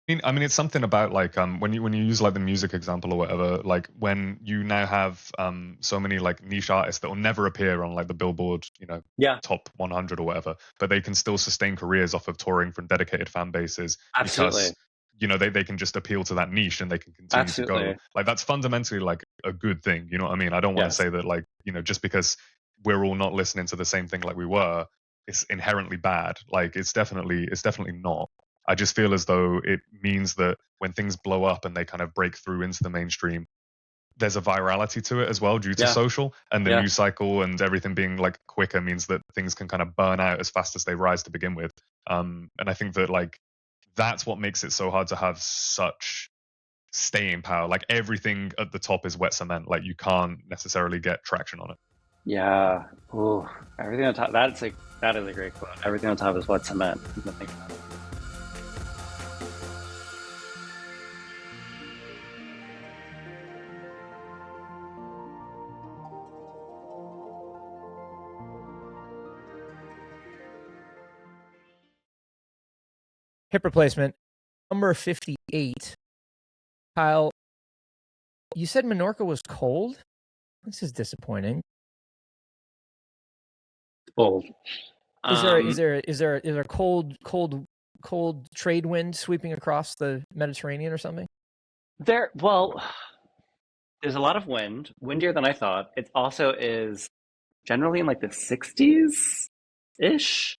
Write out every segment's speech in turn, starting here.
I mean, it's something about like when you use like the music example or whatever, like when you now have so many like niche artists that will never appear on like the Billboard, Yeah, top 100 or whatever, but they can still sustain careers off of touring from dedicated fan bases because absolutely. they can just appeal to that niche and they can continue to go. Absolutely. Like that's fundamentally like a good thing. You know what I mean? I don't want to Yes. say that like, just because we're all not listening to the same thing like we were, it's inherently bad. Like it's definitely not. I just feel as though it means that when things blow up and they kind of break through into the mainstream, there's a virality to it as well due to Yeah. social, and the Yeah. news cycle and everything being like quicker means that things can kind of burn out as fast as they rise to begin with. And I think that like that's what makes it so hard to have such staying power. Like everything at the top is wet cement. Like you can't necessarily get traction on it. Yeah. Ooh. Everything on top. That is a great quote. Everything on top is what cement. Hip replacement number 58. Kyle, you said Menorca was cold. This is disappointing. Bold. Is there a cold trade wind sweeping across the Mediterranean or something? Well, there's a lot of wind, windier than I thought. It also is generally in like the 60s ish.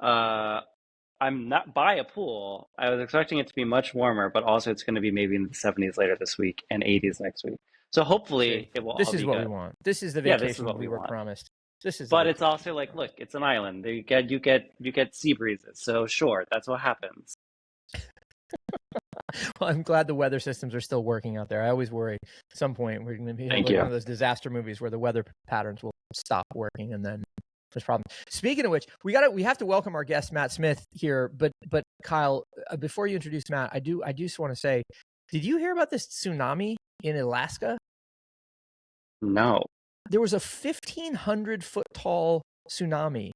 Uh, I'm not by a pool. I was expecting it to be much warmer, but also it's going to be maybe in the 70s later this week and 80s next week. So See, hopefully it will this all is be what we good. want. This is the Yeah, this is vacation what we we were want. promised. This is the But it's vacation we also were like, look, promised. it's an island. You get sea breezes. So sure, that's what happens. Well, I'm glad the weather systems are still working out there. I always worry at some point we're going to be Thank like one you. of those disaster movies where the weather patterns will stop working and then there's problems. Speaking of which, we have to welcome our guest Matt Smith here. But Kyle, before you introduce Matt, I do just want to say, did you hear about this tsunami in Alaska? No. There was a 1,500 foot tall tsunami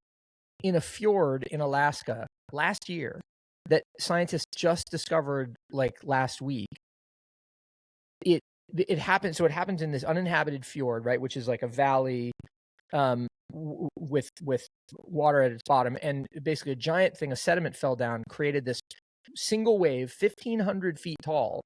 in a fjord in Alaska last year that scientists just discovered like last week. It happened. So it happens in this uninhabited fjord, right, which is like a valley with water at its bottom, and basically a giant thing of sediment fell down, created this single wave, 1,500 feet tall,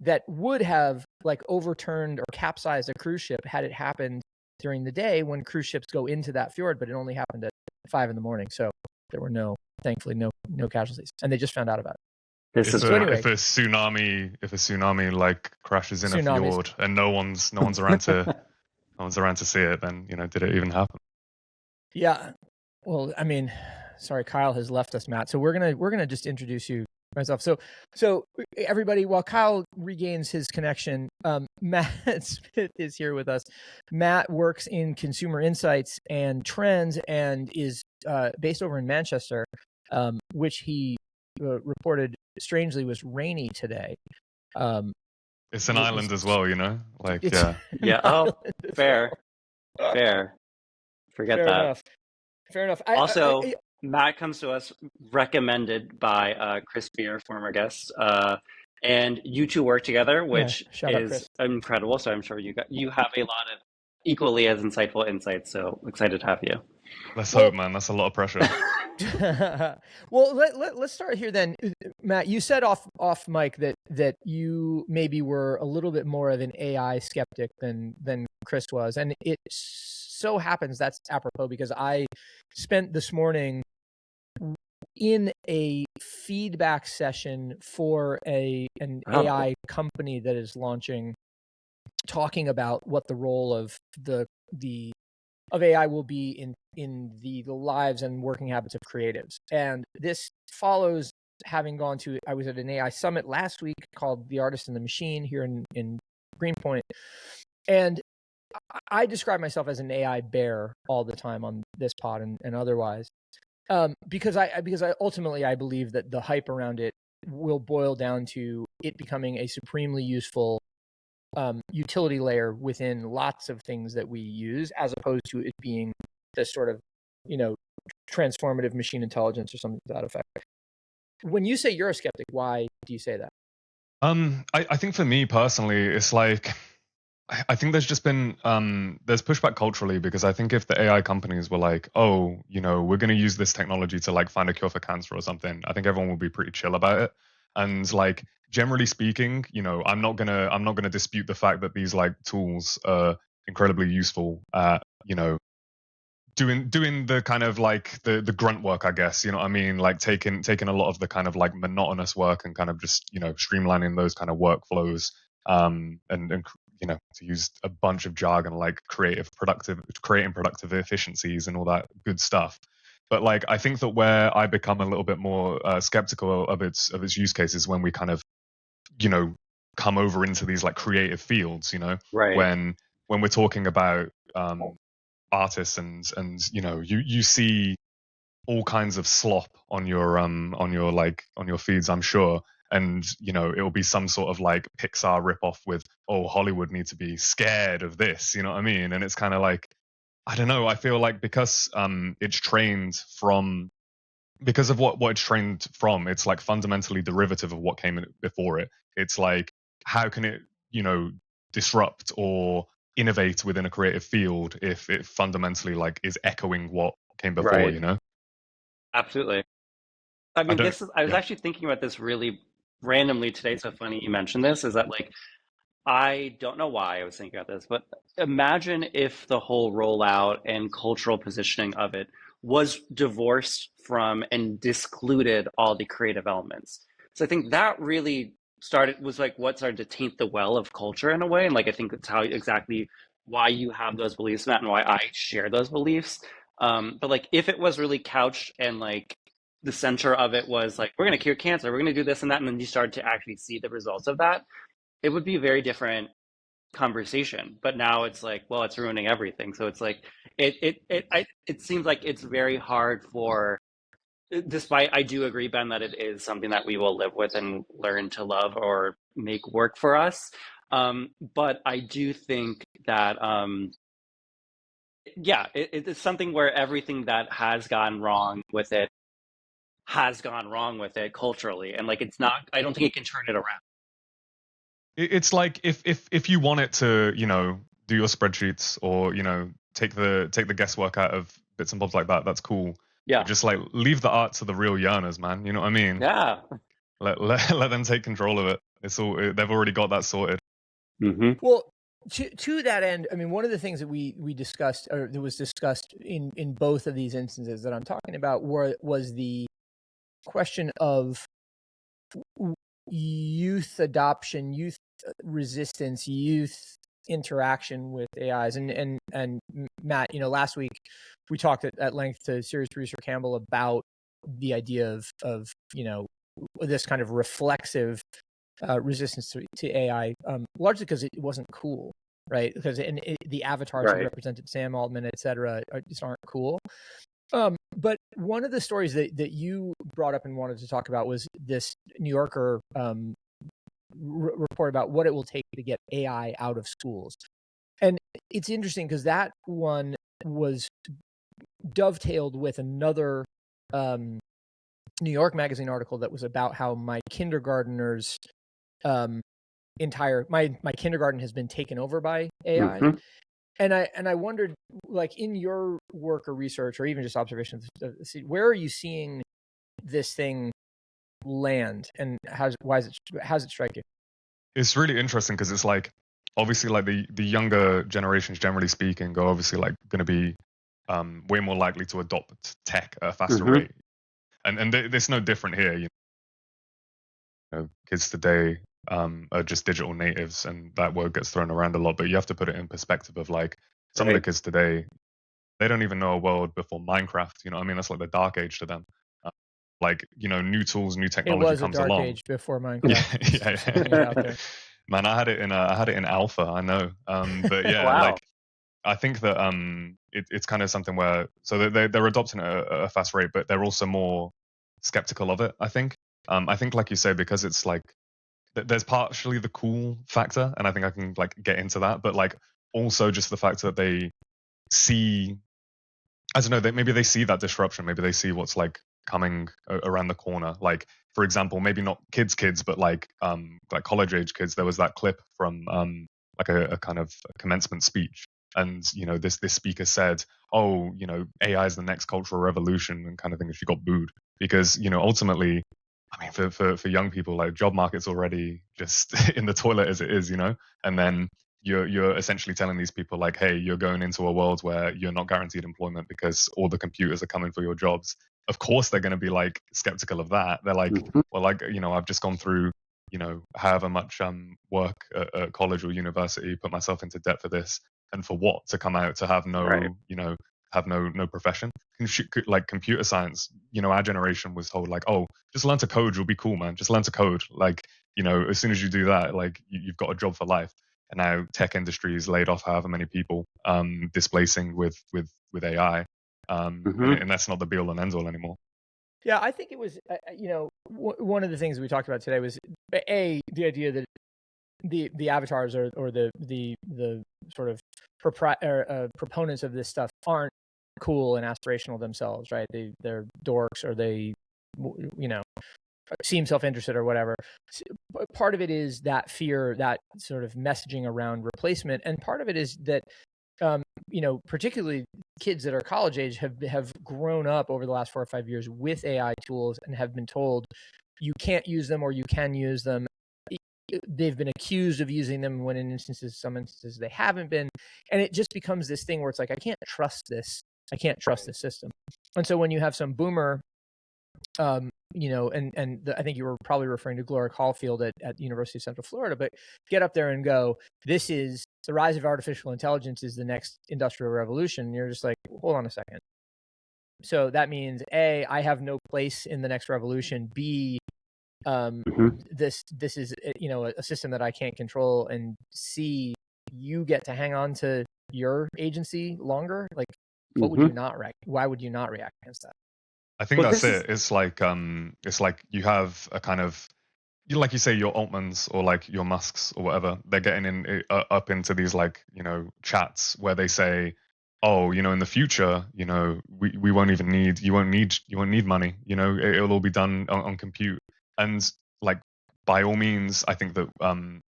that would have like overturned or capsized a cruise ship had it happened during the day when cruise ships go into that fjord, but it only happened at 5 a.m. So there were thankfully no casualties, and they just found out about it. This If is So a anyway, if a tsunami like crashes in a tsunamis. fjord and no one's around to no one's around to see it, then did it even happen? Yeah. Well, I mean, sorry, Kyle has left us, Matt. So we're gonna just introduce you myself. So everybody, while Kyle regains his connection, Matt Smith is here with us. Matt works in consumer insights and trends and is based over in Manchester, which he reported strangely was rainy today. It's an It was island as well, like it's yeah. an Yeah. Oh, island as fair. well. Fair. Forget Fair that. enough. Fair enough. Also, Matt comes to us recommended by Chris Beer, former guest, and you two work together, Yeah, which shout out is Chris. incredible. So I'm sure you have a lot of equally as insightful insights. So excited to have you. Let's hope, Well, man. That's a lot of pressure. well, let's start here then. Matt, you said off mic that you maybe were a little bit more of an AI skeptic than Chris was, and it so happens that's apropos because I spent this morning in a feedback session for an Oh, AI company that is launching, talking about what the role of the of AI will be in the lives and working habits of creatives. And this follows having gone to, I was at an AI summit last week called The Artist and the Machine here in Greenpoint. And I describe myself as an AI bear all the time on this pod and otherwise. Because I ultimately I believe that the hype around it will boil down to it becoming a supremely useful utility layer within lots of things that we use, as opposed to it being this sort of, transformative machine intelligence or something to that effect. When you say you're a skeptic, why do you say that? I think for me personally, it's like I think there's just been there's pushback culturally, because I think if the AI companies were like, oh, we're going to use this technology to like find a cure for cancer or something, I think everyone will be pretty chill about it. And like generally speaking, I'm not gonna dispute the fact that these like tools are incredibly useful at doing the kind of like the grunt work, I guess. You know what I mean? Like taking a lot of the kind of like monotonous work and kind of just streamlining those kind of workflows. And to use a bunch of jargon like creating productive efficiencies and all that good stuff. But like I think that where I become a little bit more skeptical of its use cases, when we kind of come over into these like creative fields, Right. when we're talking about artists, and you see all kinds of slop on your feeds, I'm sure. And it'll be some sort of like Pixar ripoff with, oh, Hollywood needs to be scared of this, you know what I mean? And it's kind of like, I don't know, I feel like because it's trained from because of what it's trained from, it's like fundamentally derivative of what came in before it. It's like, how can it disrupt or innovate within a creative field if it fundamentally like is echoing what came before? Right. Absolutely. I mean, I was Yeah. actually thinking about this really randomly today. So funny you mentioned this, is that like, I don't know why I was thinking about this, but imagine if the whole rollout and cultural positioning of it was divorced from and discluded all the creative elements. So I think that really was like what started to taint the well of culture in a way. And like, I think that's how exactly why you have those beliefs, Matt, and why I share those beliefs. But like, if it was really couched and like the center of it was like, we're going to cure cancer, we're going to do this and that, and then you started to actually see the results of that, it would be a very different conversation. But now it's like, well, it's ruining everything. So it's like it seems like it's very hard for, despite I do agree, Ben, that it is something that we will live with and learn to love or make work for us. But I do think that yeah, it's something where everything that has gone wrong with it has gone wrong with it culturally, and like it's not. I don't think it can turn it around. It's like if you want it to do your spreadsheets, or take the guesswork out of bits and bobs like that, that's cool. Yeah. But just like leave the art to the real yearners, man. You know what I mean? Yeah. Let them take control of it. They've already got that sorted. Mm-hmm. Well, to that end, I mean, one of the things that we discussed, or that was discussed in both of these instances that I'm talking about, was the question of youth adoption, youth resistance, youth interaction with AIs. And Matt, last week we talked at length to series producer Campbell about the idea of this kind of reflexive resistance to AI, largely because it wasn't cool, right? Because the avatars that represented Sam Altman, et cetera, just aren't cool. But one of the stories that you brought up and wanted to talk about was this New Yorker report about what it will take to get AI out of schools. And it's interesting because that one was dovetailed with another New York Magazine article that was about how my kindergartner's my kindergarten has been taken over by AI. Mm-hmm. And I wondered, like, in your work or research or even just observations, where are you seeing this thing land, and how's it strike you? It's really interesting because it's like, obviously, like the younger generations, generally speaking, are obviously like going to be way more likely to adopt tech at a faster rate, and there's no different here. Kids today are just digital natives, and that word gets thrown around a lot. But you have to put it in perspective of like some of the kids today, they don't even know a world before Minecraft. You know what I mean? That's like the dark age to them. Like, new tools, new technology comes along. It was a dark age before Minecraft. Yeah. Man, I had it in alpha, I know. But yeah, wow. like I think that it's kind of something where, so they're adopting at a fast rate, but they're also more skeptical of it, I think. I think, like you say, because it's like there's partially the cool factor, and I think I can like get into that, but like also just the fact that they see, I don't know, maybe they see that disruption, maybe they see what's like coming around the corner. Like for example, maybe not kids, but like college age kids. There was that clip from like a kind of commencement speech, and this speaker said, "Oh, AI is the next cultural revolution," and kind of thing. And she got booed because ultimately, I mean, for young people, like job market's already just in the toilet as it is, and then you're essentially telling these people like, hey, you're going into a world where you're not guaranteed employment because all the computers are coming for your jobs. Of course, they're going to be like skeptical of that. They're like, well, like, I've just gone through, however much work at college or university, put myself into debt for this, and for what? To come out to have no, Right. have no profession. Like computer science, our generation was told like, oh, just learn to code, you'll be cool, man. Just learn to code. Like, as soon as you do that, like you've got a job for life. And now tech industry has laid off however many people, displacing with AI, and that's not the be all and end all anymore. Yeah, I think it was, one of the things we talked about today was the idea that the avatars or the sort of proponents of this stuff aren't cool and aspirational themselves, right? They're dorks, or they, seem self-interested or whatever. Part of it is that fear, that sort of messaging around replacement, and part of it is that particularly kids that are college age have grown up over the last 4 or 5 years with AI tools and have been told you can't use them or you can use them. They've been accused of using them when in some instances they haven't been, and it just becomes this thing where it's like, I can't trust this system. And so when you have some boomer, I think you were probably referring to Gloria Caulfield at University of Central Florida, but get up there and go, this is the rise of artificial intelligence is the next industrial revolution. And you're just like, hold on a second. So that means A, I have no place in the next revolution. B, this is a system that I can't control. And C, you get to hang on to your agency longer. Like, what would you not react? Why would you not react against that? I think that's it. It's like you have a kind of, like you say, your Altmans or like your Musks or whatever. They're getting in up into these like chats where they say, oh, in the future, we won't even need you won't need money. It'll all be done on compute. And like by all means, I think that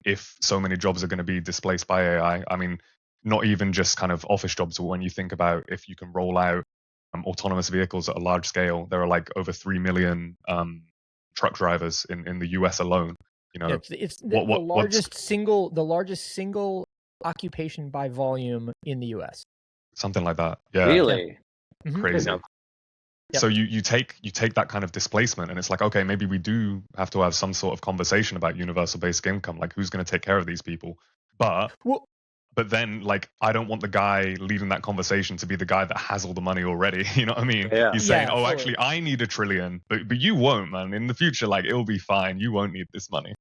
if so many jobs are going to be displaced by AI, I mean, not even just kind of office jobs, but when you think about if you can roll out autonomous vehicles at a large scale, there are like over 3 million truck drivers in the US alone. It's the largest single occupation by volume in the US. Something like that. Yeah. Really? Yeah. Crazy. Yep. So you take that kind of displacement, and it's like, okay, maybe we do have to have some sort of conversation about universal basic income, like who's going to take care of these people. But then, like, I don't want the guy leading that conversation to be the guy that has all the money already. You know what I mean? Yeah. He's saying, oh, actually, I need $1 trillion, but you won't, man. In the future, like, it'll be fine. You won't need this money.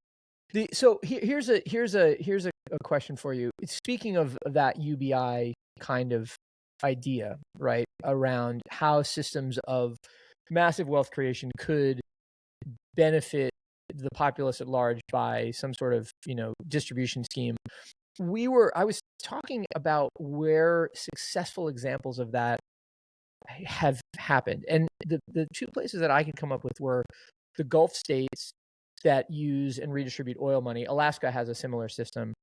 So here's a question for you. Speaking of that UBI kind of idea, right, around how systems of massive wealth creation could benefit the populace at large by some sort of distribution scheme. I was talking about where successful examples of that have happened. And the two places that I could come up with were the Gulf states that use and redistribute oil money. Alaska has a similar system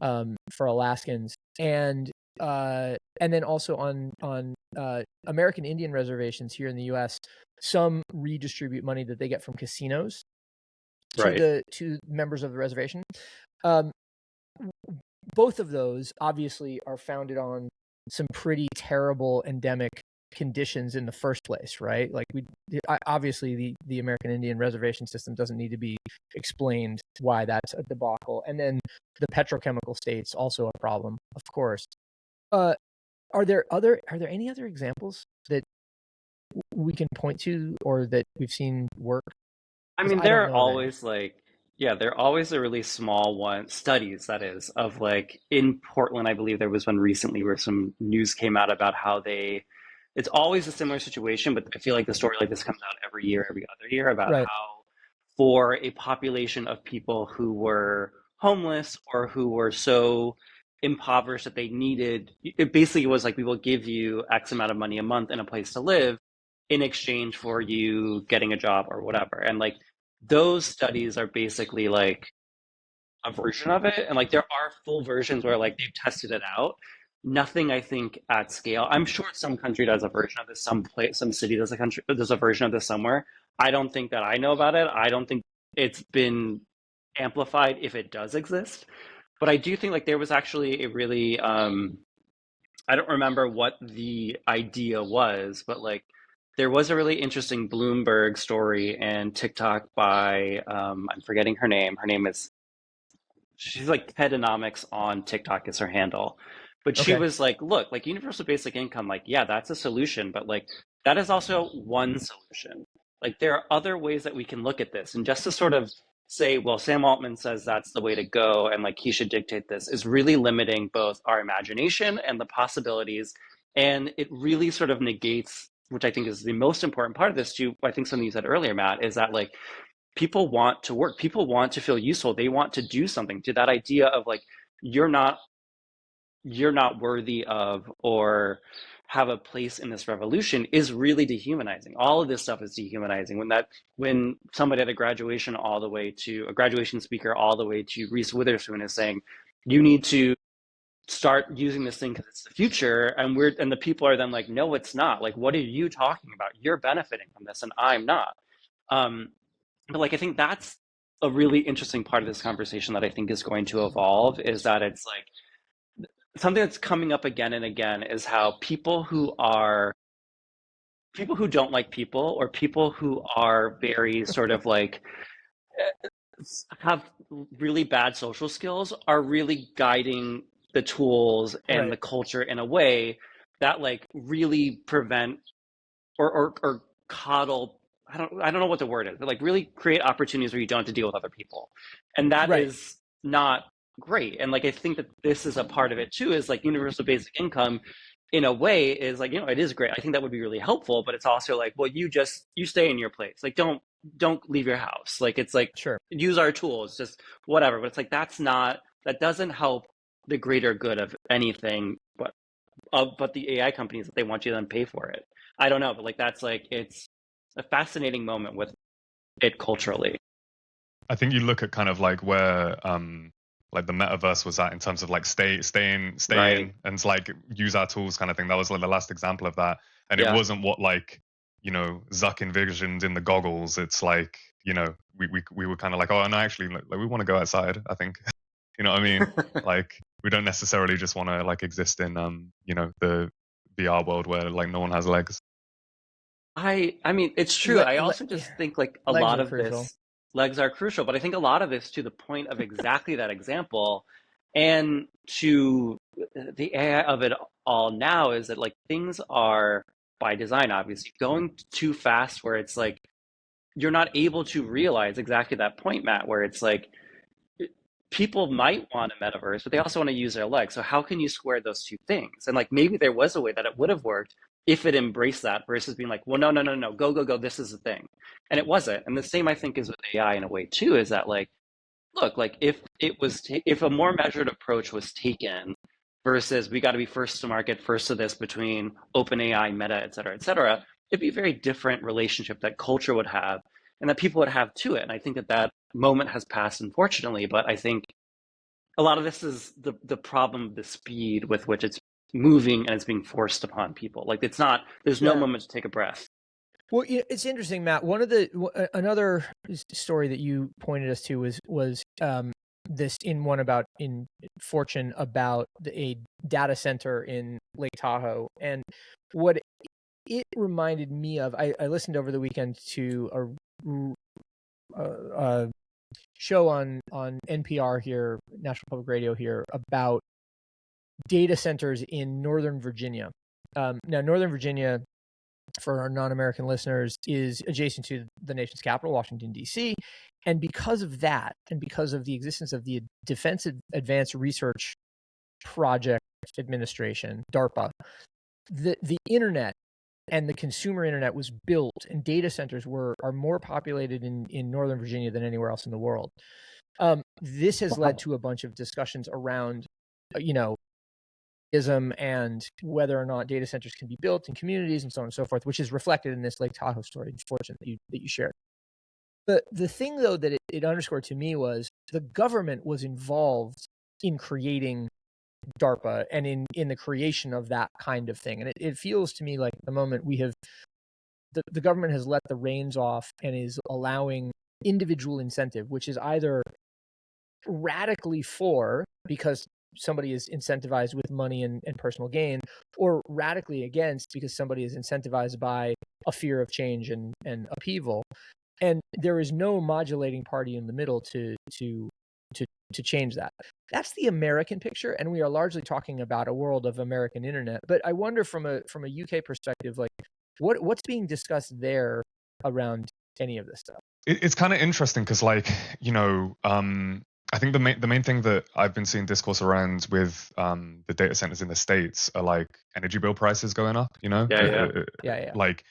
for Alaskans. And then also on American Indian reservations here in the US, some redistribute money that they get from casinos to members of the reservation. Both of those obviously are founded on some pretty terrible endemic conditions in the first place, right? Like obviously the American Indian reservation system doesn't need to be explained why that's a debacle. And then the petrochemical states also a problem, of course. Are there any other examples that we can point to or that we've seen work? I mean, there are always there are always the really small studies, that is, of like in Portland, I believe there was one recently where some news came out about how it's always a similar situation, but I feel like the story like this comes out every year, every other year about how for a population of people who were homeless or who were so impoverished that they needed, it basically was like, we will give you X amount of money a month and a place to live in exchange for you getting a job or whatever. And like those studies are basically like a version of it, and like there are full versions where like they've tested it out. Nothing, I think, at scale. I'm sure some country does a version of this, some place, some city does a version of this somewhere. I don't think that I know about it. I don't think it's been amplified if it does exist. But I do think like there was actually a really I don't remember what the idea was, but like there was a really interesting Bloomberg story and TikTok by I'm forgetting her name. Her name is she's like Pedonomics on TikTok is her handle. But she Okay. was like, look, like universal basic income, like, yeah, that's a solution, but like that is also one solution. Like there are other ways that we can look at this. And just to sort of say, well, Sam Altman says that's the way to go and like he should dictate this is really limiting both our imagination and the possibilities. And it really sort of negates, which I think is the most important part of this too. I think something you said earlier, Matt, is that like people want to work, people want to feel useful, they want to do something. To that idea of like you're not worthy of or have a place in this revolution is really dehumanizing. All of this stuff is dehumanizing. When somebody at a graduation all the way to a graduation speaker all the way to Reese Witherspoon is saying you need to start using this thing because it's the future, and the people are then like, no, it's not. Like, what are you talking about? You're benefiting from this and I'm not. um but like I think that's a really interesting part of this conversation that I think is going to evolve, is that it's like something that's coming up again and again is how people who don't like people, or people who are very sort of like have really bad social skills, are really guiding the tools and Right. the culture in a way that like really prevent or coddle. I don't know what the word is, but like really create opportunities where you don't have to deal with other people, and that Right. is not great. And like I think that this is a part of it too. Is like universal basic income, in a way, is like it is great. I think that would be really helpful, but it's also like, well, you stay in your place. Like don't leave your house. Like it's like Sure. use our tools, just whatever. But it's like that doesn't help the greater good of anything, but the AI companies that they want you to then pay for it. I don't know, but like that's like it's a fascinating moment with it culturally. I think you look at kind of like where like the metaverse was at in terms of like stay Right. in and like use our tools kind of thing. That was like the last example of that. And it Yeah. wasn't what like, Zuck envisioned in the goggles. It's like, we were kind of like, oh, and actually like we want to go outside, I think. You know what I mean? Like we don't necessarily just want to like exist in the VR world where like no one has legs. I mean, it's true. I also Yeah. just think like a Legs lot are of crucial. this legs are crucial, but I think a lot of this to the point of exactly that example, and to the AI of it all now, is that like things are by design obviously going too fast, where it's like you're not able to realize exactly that point, Matt, where it's like people might want a metaverse, but they also want to use their legs. So how can you square those two things? And like maybe there was a way that it would have worked if it embraced that, versus being like, well, no, go, go, go, this is the thing. And it wasn't. And the same I think is with AI in a way too, is that like, look, like if a more measured approach was taken versus we got to be first to market, first to this between OpenAI, Meta, et cetera, it'd be a very different relationship that culture would have and that people would have to it. And I think that that moment has passed, unfortunately. But I think a lot of this is the problem of the speed with which it's moving and it's being forced upon people. Like it's not, there's no Yeah. moment to take a breath. Well, it's interesting, Matt. Another story that you pointed us to was this one about in Fortune about a data center in Lake Tahoe, and what it reminded me of. I listened over the weekend to a show on NPR here, National Public Radio here, about data centers in Northern Virginia. Now, Northern Virginia, for our non-American listeners, is adjacent to the nation's capital, Washington, D.C. And because of that, and because of the existence of the Defense Advanced Research Project Administration, DARPA, the internet and the consumer internet was built, and data centers are more populated in Northern Virginia than anywhere else in the world. This has led to a bunch of discussions around, and whether or not data centers can be built in communities and so on and so forth, which is reflected in this Lake Tahoe story, Fortune, that you shared. the thing though that it underscored to me was the government was involved in creating DARPA and in the creation of that kind of thing. And it feels to me like at the moment we have the government has let the reins off and is allowing individual incentive, which is either radically for because somebody is incentivized with money and personal gain, or radically against because somebody is incentivized by a fear of change and upheaval. And there is no modulating party in the middle to change that. That's the American picture, and we are largely talking about a world of American internet. But I wonder from a UK perspective, like what's being discussed there around any of this stuff. It's kind of interesting because, like, I think the main thing that I've been seeing discourse around with the data centers in the States are like energy bill prices going up. Yeah. Like,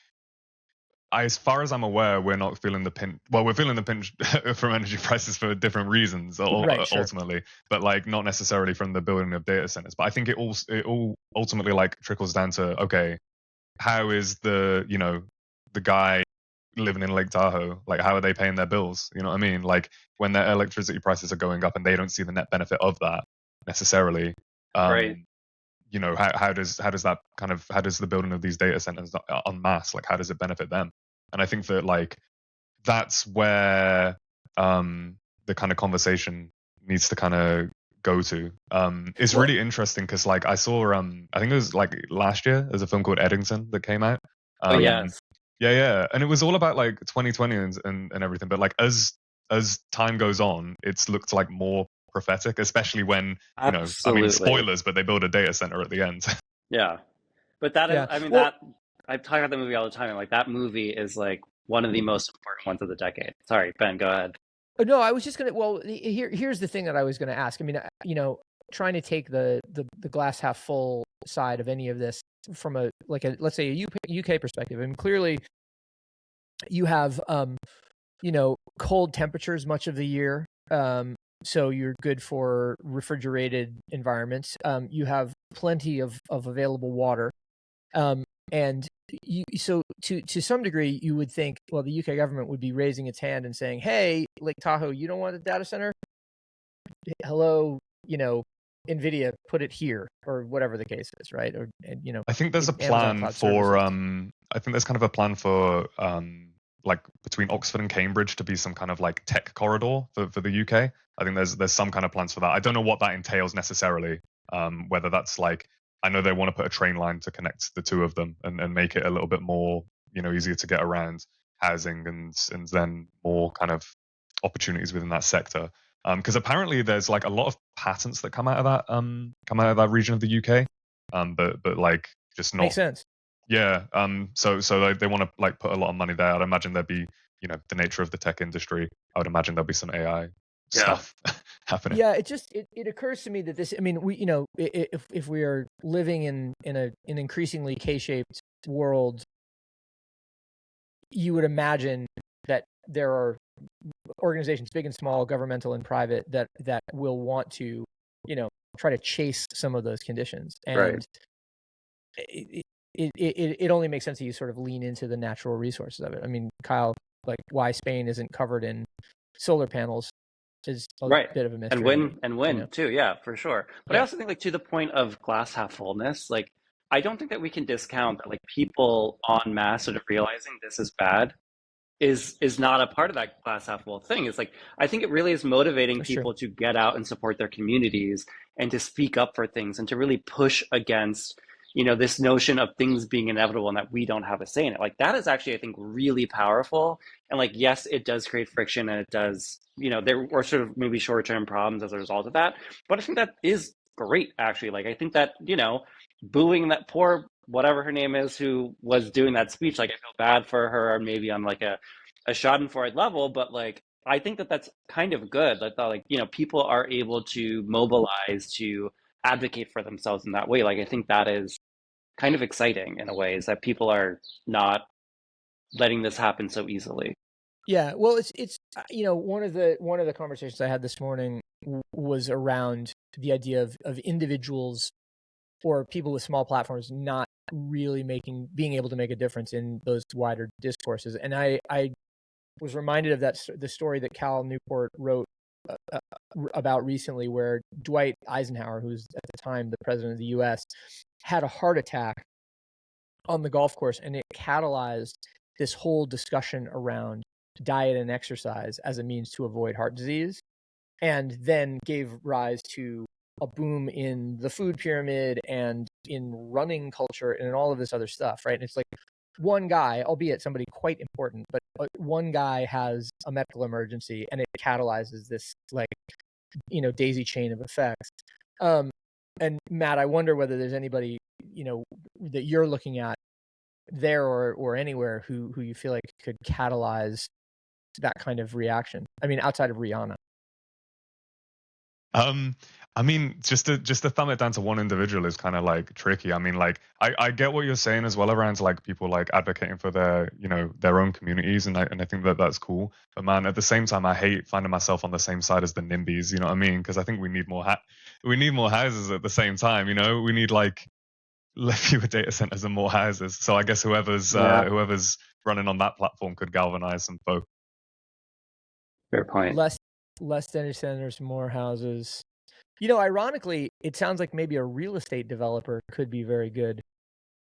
as far as I'm aware, we're not feeling the pinch. Well, we're feeling the pinch from energy prices for different reasons, ultimately, but like not necessarily from the building of data centers. But I think it all ultimately like trickles down to, okay, how is the guy living in Lake Tahoe, like how are they paying their bills? You know what I mean? Like when their electricity prices are going up and they don't see the net benefit of that necessarily. Right. How does the building of these data centers en masse, like how does it benefit them? And I think that like that's where the kind of conversation needs to kind of go to. It's really interesting because like I saw I think it was like last year there's a film called Eddington that came out. Yes. Yeah, and it was all about like 2020 and everything. But like as time goes on, it's looked like more prophetic, especially when Absolutely. spoilers, but they build a data center at the end. Yeah, but that is, that I talk about the movie all the time. And like that movie is like one of the most important ones of the decade. Sorry, Ben, go ahead. No, I was just gonna. Well, here's the thing that I was gonna ask. I mean, trying to take the glass half full side of any of this from let's say a UK perspective, and clearly you have cold temperatures much of the year, so you're good for refrigerated environments. You have plenty of available water, and so to some degree you would think, well, the UK government would be raising its hand and saying, hey, Lake Tahoe, you don't want a data center? Hello, NVIDIA, put it here, or whatever the case is, right? Or I think there's a plan for I think there's kind of a plan for like between Oxford and Cambridge to be some kind of like tech corridor for the UK. I think there's some kind of plans for that. I don't know what that entails necessarily. Whether that's like, I know they want to put a train line to connect the two of them and make it a little bit more easier to get around housing and then more kind of opportunities within that sector. Because apparently there's like a lot of patents that come out of that region of the UK, but like just not. Makes sense. Yeah. So they want to like put a lot of money there. I'd imagine there'd be the nature of the tech industry. I would imagine there'll be some AI stuff happening. Yeah, it occurs to me that this. I mean, we if we are living in an increasingly K-shaped world, you would imagine that there are organizations, big and small, governmental and private, that will want to, try to chase some of those conditions. And it only makes sense that you sort of lean into the natural resources of it. I mean, Kyle, like why Spain isn't covered in solar panels is a bit of a mystery. And wind too, yeah, for sure. But I also think, like, to the point of glass half fullness, like I don't think that we can discount that like people en masse sort of realizing this is bad is not a part of that glass half full thing. It's like, I think it really is motivating people to get out and support their communities and to speak up for things and to really push against, this notion of things being inevitable and that we don't have a say in it. Like that is actually, I think, really powerful. And like, yes, it does create friction and it does, there were sort of maybe short-term problems as a result of that. But I think that is great, actually. Like, I think that, booing that poor whatever her name is who was doing that speech, like I feel bad for her, maybe on like a schadenfreude level, but like I think that that's kind of good. Like people are able to mobilize to advocate for themselves in that way. Like I think that is kind of exciting in a way, is that people are not letting this happen so easily. Yeah, well, it's one of the conversations I had this morning was around the idea of individuals or people with small platforms not really being able to make a difference in those wider discourses. And I was reminded of the story that Cal Newport wrote about recently, where Dwight Eisenhower, who's at the time the president of the U.S., had a heart attack on the golf course, and it catalyzed this whole discussion around diet and exercise as a means to avoid heart disease, and then gave rise to a boom in the food pyramid and in running culture and in all of this other stuff, right? And it's like one guy, albeit somebody quite important, but one guy has a medical emergency and it catalyzes this like, daisy chain of effects. And Matt, I wonder whether there's anybody, that you're looking at there or anywhere who you feel like could catalyze that kind of reaction. I mean, outside of Rihanna. I mean, just to thumb it down to one individual is kind of like tricky. I mean, like I get what you're saying as well around like people like advocating for their their own communities, and I think that that's cool. But man, at the same time, I hate finding myself on the same side as the NIMBYs. You know what I mean? Because I think we need more houses at the same time. We need like fewer data centers and more houses. So I guess whoever's running on that platform could galvanize some folk. Fair point. Less data centers, more houses. Ironically, it sounds like maybe a real estate developer could be very good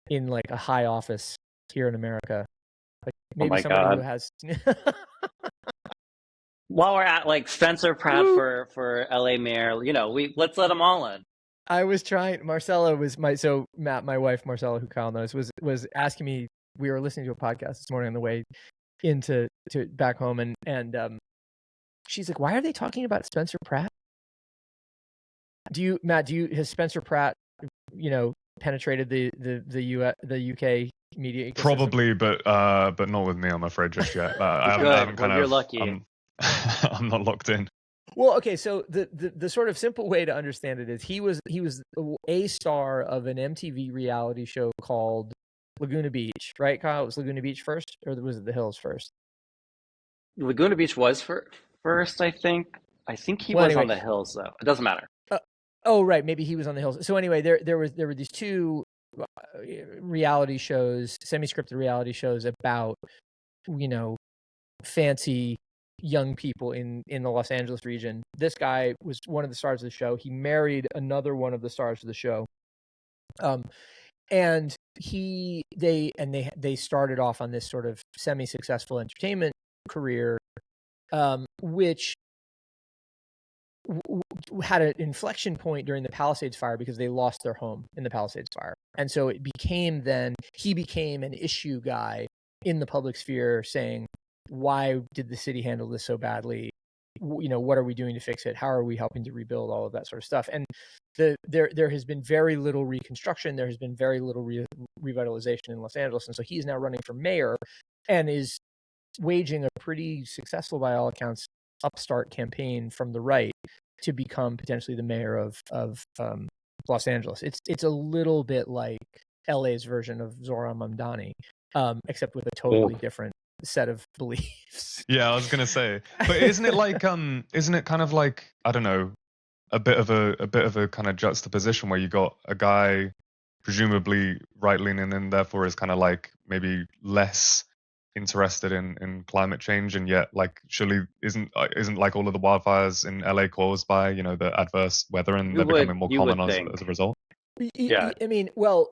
in like a high office here in America. Like maybe somebody who has. While we're at like Spencer Pratt for LA mayor, let's let them all in. I was trying. Marcella was Matt, my wife Marcella, who Kyle knows, was asking me. We were listening to a podcast this morning on the way into back home, and she's like, "Why are they talking about Spencer Pratt?" Has Spencer Pratt, penetrated the UK media ecosystem? Probably, but not with me, I'm afraid, just yet. I haven't you're lucky. I'm not locked in. Well, okay, so the sort of simple way to understand it is he was a star of an MTV reality show called Laguna Beach, right, Kyle? It was Laguna Beach first, or was it The Hills first? Laguna Beach was first, I think. I think he was on The Hills, though. It doesn't matter. Oh, right. Maybe he was on The Hills. So anyway, there were these two reality shows, semi-scripted reality shows about, fancy young people in the Los Angeles region. This guy was one of the stars of the show. He married another one of the stars of the show. And they started off on this sort of semi-successful entertainment career, which had an inflection point during the Palisades fire because they lost their home in the Palisades fire. And so he became an issue guy in the public sphere, saying, why did the city handle this so badly? What are we doing to fix it? How are we helping to rebuild? All of that sort of stuff. And there has been very little reconstruction. There has been very little revitalization in Los Angeles. And so he's now running for mayor and is waging a pretty successful, by all accounts, upstart campaign from the right to become potentially the mayor of Los Angeles. It's a little bit like LA's version of Zohran Mamdani, except with a totally different set of beliefs. Yeah, I was gonna say, but isn't it kind of like, I don't know, a bit of a kind of juxtaposition where you got a guy presumably right leaning and therefore is kind of like maybe less interested in climate change, and yet like surely isn't like all of the wildfires in LA caused by the adverse weather, and they're becoming more common as a result? Yeah, I mean, well,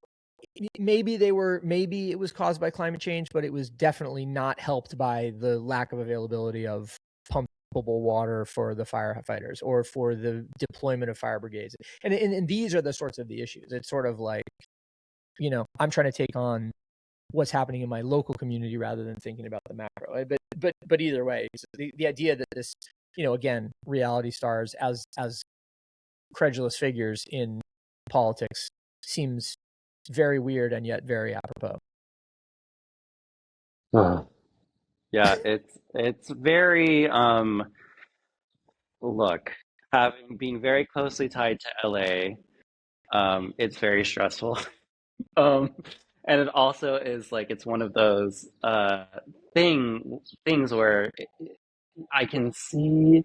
maybe it was caused by climate change, but it was definitely not helped by the lack of availability of pumpable water for the firefighters or for the deployment of fire brigades. And these are the sorts of the issues. It's sort of like, I'm trying to take on what's happening in my local community rather than thinking about the macro. But either way, the idea that this, again, reality stars as credulous figures in politics seems very weird and yet very apropos. Yeah, it's very look, having been very closely tied to LA, it's very stressful. And it also is like, it's one of those things where I can see,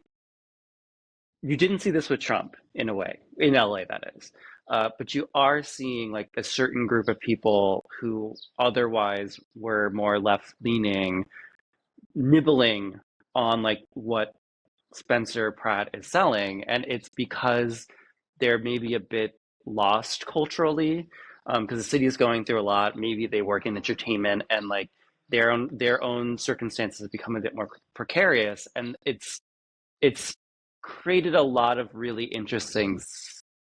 you didn't see this with Trump in a way, in LA that is, but you are seeing like a certain group of people who otherwise were more left leaning nibbling on like what Spencer Pratt is selling, and it's because they're maybe a bit lost culturally, because the city is going through a lot. Maybe they work in entertainment, and like their own circumstances become a bit more precarious, and it's created a lot of really interesting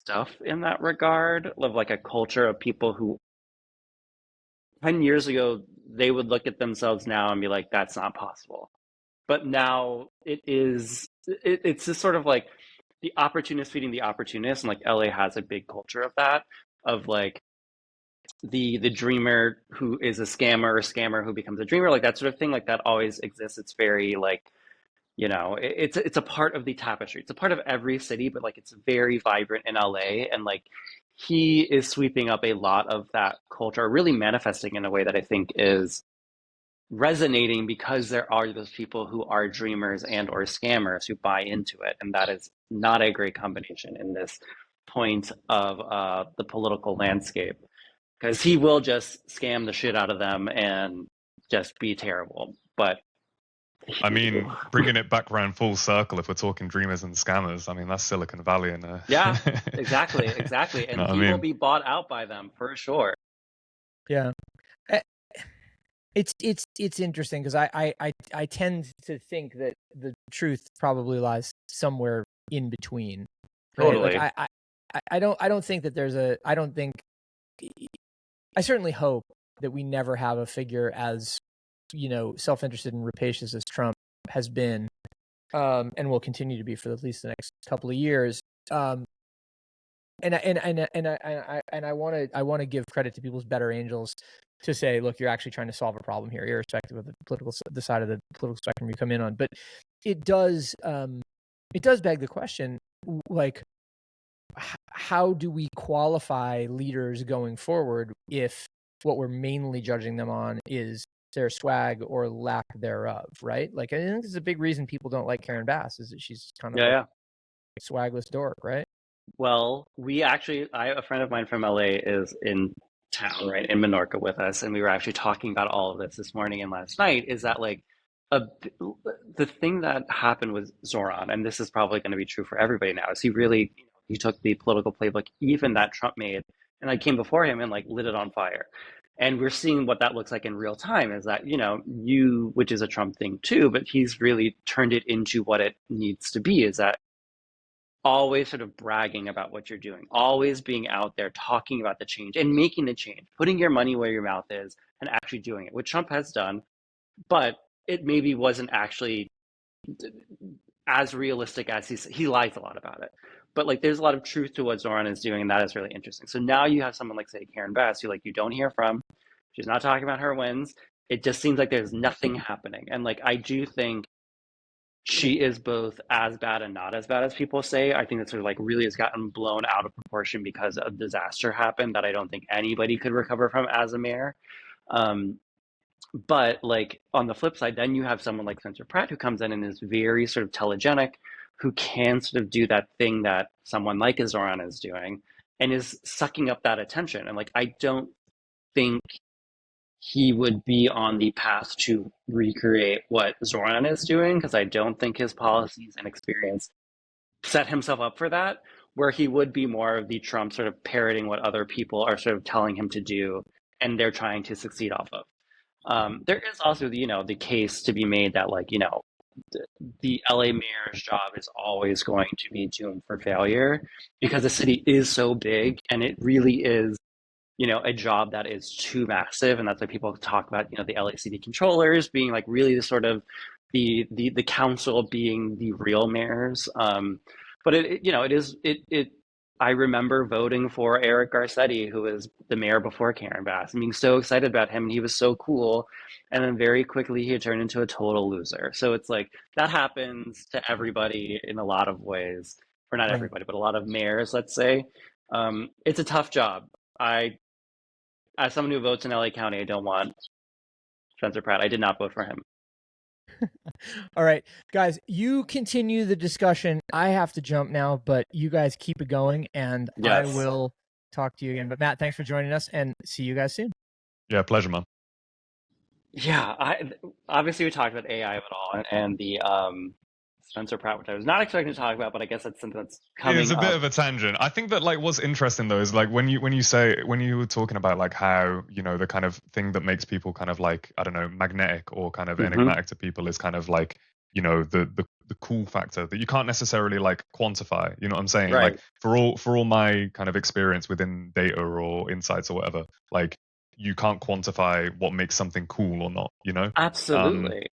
stuff in that regard of like a culture of people who 10 years ago they would look at themselves now and be like, that's not possible. But now it's just sort of like the opportunist feeding the opportunist, and like LA has a big culture of that, of like the dreamer who is a scammer, or scammer who becomes a dreamer, like that sort of thing. Like that always exists. It's very like, it's a part of the tapestry. It's a part of every city, but like it's very vibrant in LA, and like he is sweeping up a lot of that culture, really manifesting in a way that I think is resonating, because there are those people who are dreamers and or scammers who buy into it, and that is not a great combination in this point of the political landscape, because he will just scam the shit out of them and just be terrible. But I mean, bringing it back around full circle, if we're talking dreamers and scammers, I mean, that's Silicon Valley. yeah, exactly. And You know he what I will mean? be bought out by them for sure. Yeah. It's interesting, because I tend to think that the truth probably lies somewhere in between, right? Totally. Like I don't think that there's a I don't think I certainly hope that we never have a figure as, self-interested and rapacious as Trump has been, and will continue to be for at least the next couple of years. And I want to give credit to people's better angels to say, look, you're actually trying to solve a problem here, irrespective of the side of the political spectrum you come in on. But it does beg the question, like, how do we qualify leaders going forward if what we're mainly judging them on is their swag or lack thereof, right? Like, I think this is a big reason people don't like Karen Bass, is that she's kind of Yeah. a swagless dork, right? Well, a friend of mine from LA is in town, right, in Menorca with us, and we were actually talking about all of this morning and last night. Is that like a the thing that happened with Zoran, and this is probably going to be true for everybody now, is he really, he took the political playbook, even that Trump made, and I came before him and like lit it on fire. And we're seeing what that looks like in real time, is that, which is a Trump thing too, but he's really turned it into what it needs to be, is that always sort of bragging about what you're doing, always being out there talking about the change and making the change, putting your money where your mouth is and actually doing it, which Trump has done, but it maybe wasn't actually as realistic as he lies a lot about it. But like there's a lot of truth to what Zoran is doing, and that is really interesting. So now you have someone like, say, Karen Bass, who like you don't hear from. She's not talking about her wins. It just seems like there's nothing happening. And like I do think she is both as bad and not as bad as people say. I think that sort of like really has gotten blown out of proportion because a disaster happened that I don't think anybody could recover from as a mayor. But like on the flip side, then you have someone like Spencer Pratt who comes in and is very sort of telegenic, who can sort of do that thing that someone like Zoran is doing, and is sucking up that attention. And like I don't think he would be on the path to recreate what Zoran is doing, because I don't think his policies and experience set himself up for that, where he would be more of the Trump sort of parroting what other people are sort of telling him to do, and they're trying to succeed off of. There is also the case to be made that like, the LA mayor's job is always going to be doomed for failure, because the city is so big, and it really is a job that is too massive. And that's why people talk about, the LACD controllers being like really the sort of the council being the real mayors. But I remember voting for Eric Garcetti, who was the mayor before Karen Bass, and being so excited about him, and he was so cool. And then very quickly he turned into a total loser. So it's like that happens to everybody in a lot of ways, or not everybody, but a lot of mayors, let's say. It's a tough job. As someone who votes in LA County, I don't want Spencer Pratt. I did not vote for him. All right, guys, you continue the discussion. I have to jump now, but you guys keep it going, and yes. I will talk to you again. But Matt, thanks for joining us, and see you guys soon. Yeah, pleasure, man. Yeah, obviously we talked about AI at all and the Spencer Pratt, which I was not expecting to talk about, but I guess that's something that's It's coming a bit up. of a tangent. I think that like what's interesting though is like when you were talking about like how, you know, the kind of thing that makes people kind of like, I don't know, magnetic or kind of Hmm. enigmatic to people is kind of like, you know, the cool factor that you can't necessarily like quantify. You know what I'm saying? Like Right. for all my kind of experience within data or insights or whatever, like you can't quantify what makes something cool or not, you know? Um Absolutely.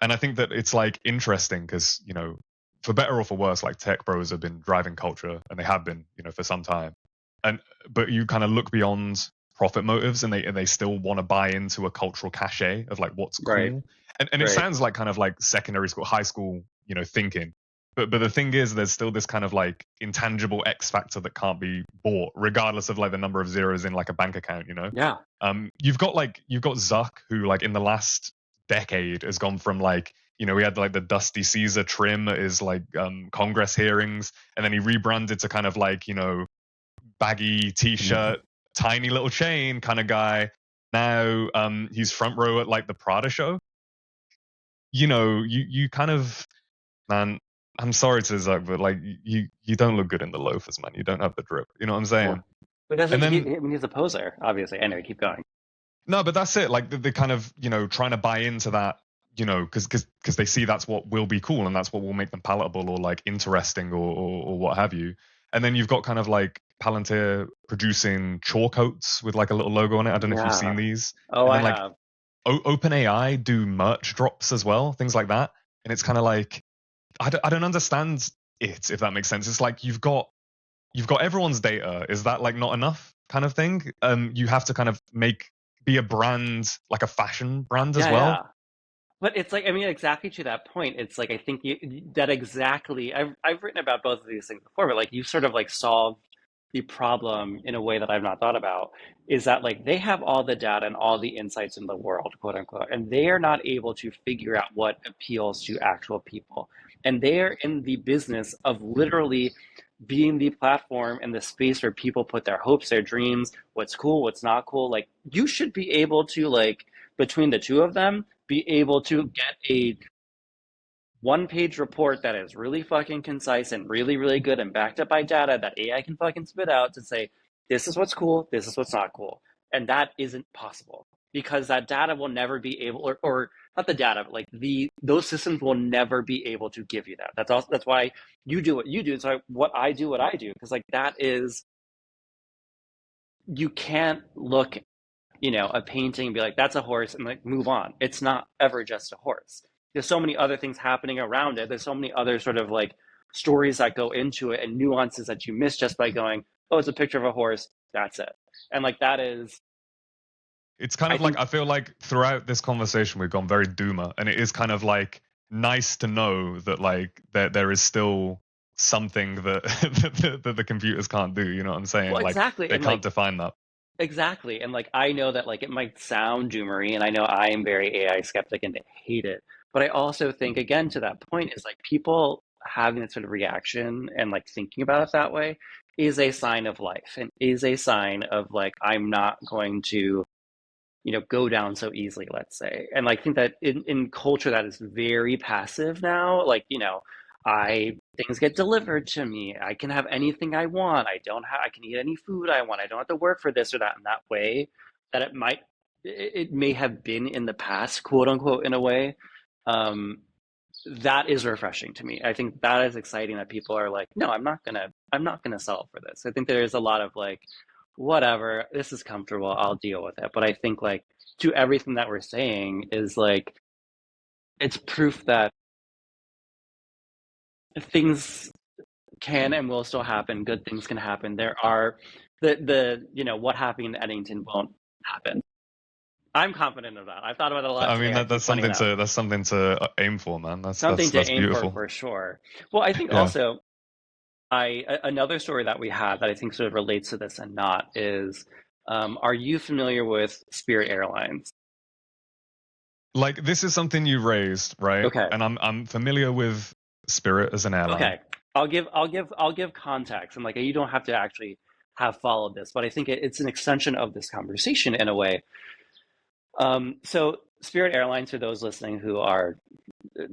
and I think that it's like interesting because, you know, for better or for worse, like tech bros have been driving culture and they have been, you know, for some time. And but you kind of look beyond profit motives and they still want to buy into a cultural cachet of like what's Right. cool. And it Right. sounds like kind of like secondary school, high school, you know, thinking. But the thing is there's still this kind of like intangible X factor that can't be bought, regardless of like the number of zeros in like a bank account, you know? Yeah. You've got Zuck, who like in the last decade has gone from like, you know, he had like the Dusty Caesar trim at his like Congress hearings, and then he rebranded to kind of like, you know, baggy t-shirt, tiny little chain kind of guy. Now he's front row at like the Prada show. You know, you kind of, man, I'm sorry to Zuck, but like you don't look good in the loafers, man. You don't have the drip. You know what I'm Yeah. saying? Because And then I mean, he's a poser, obviously. Anyway, keep going. no, but that's it. Like the kind of, you know, trying to buy into that, you know, because they see that's what will be cool and that's what will make them palatable or like interesting or what have you. And then you've got kind of like Palantir producing chore coats with like a little logo on it. I don't know if you've seen Yeah. these. Oh, And I then like have. OpenAI do merch drops as well, things like that. And it's kind of like I don't understand it, if that makes sense. It's like you've got everyone's data. Is that like not enough kind of thing? You have to kind of be a brand, like a fashion brand as Yeah, well. yeah. But it's like, I mean, exactly to that point, it's like I think that exactly. I've written about both of these things before, but like you sort of like solved the problem in a way that I've not thought about. Is that like they have all the data and all the insights in the world, quote unquote, and they are not able to figure out what appeals to actual people. And they are in the business of literally being the platform and the space where people put their hopes, their dreams, what's cool, what's not cool. Like you should be able to like between the two of them be able to get a one page report that is really fucking concise and really, really good and backed up by data that AI can fucking spit out to say, this is what's cool, this is what's not cool. And that isn't possible because that data will never be able, or not the data, but like those systems will never be able to give you that. That's why you do what you do. It's like what I do, because like that is, you can't look, a painting and be like, that's a horse and like move on. It's not ever just a horse. There's so many other things happening around it. There's so many other sort of like stories that go into it and nuances that you miss just by going, oh, it's a picture of a horse. That's it. And like that is, It's kind I of like think, I feel like throughout this conversation we've gone very doomer, and it is kind of like nice to know that like there is still something that that the computers can't do. You know what I'm saying? well, Like exactly. they And can't like, define that. exactly. And like, I know that like it might sound doomery and I know I am very AI skeptic and hate it. But I also think, again, to that point, is like people having that sort of reaction and like thinking about it that way is a sign of life and is a sign of like, I'm not going to, go down so easily, let's say. And like, I think that in culture that is very passive now, like, things get delivered to me. I can have anything I want. I can eat any food I want. I don't have to work for this or that in that way that it may have been in the past, quote unquote, in a way. Um, that is refreshing to me. I think that is exciting that people are like, no, I'm not gonna settle for this. I think there is a lot of like, whatever, this is comfortable, I'll deal with it. But I think like to everything that we're saying is like, it's proof that things can and will still happen. Good things can happen. There are what happened in Eddington won't happen. I'm confident of that. I've thought about it a lot I mean today. I keep pointing it out. that's something to aim for, man. Something to That's aim beautiful. for sure. Well, I think Yeah. also another story that we had that I think sort of relates to this and not is, are you familiar with Spirit Airlines? Like this is something you raised, right? Okay. And I'm familiar with Spirit as an airline. Okay. I'll give context, and like you don't have to actually have followed this, but I think it's an extension of this conversation in a way. So Spirit Airlines, for those listening who are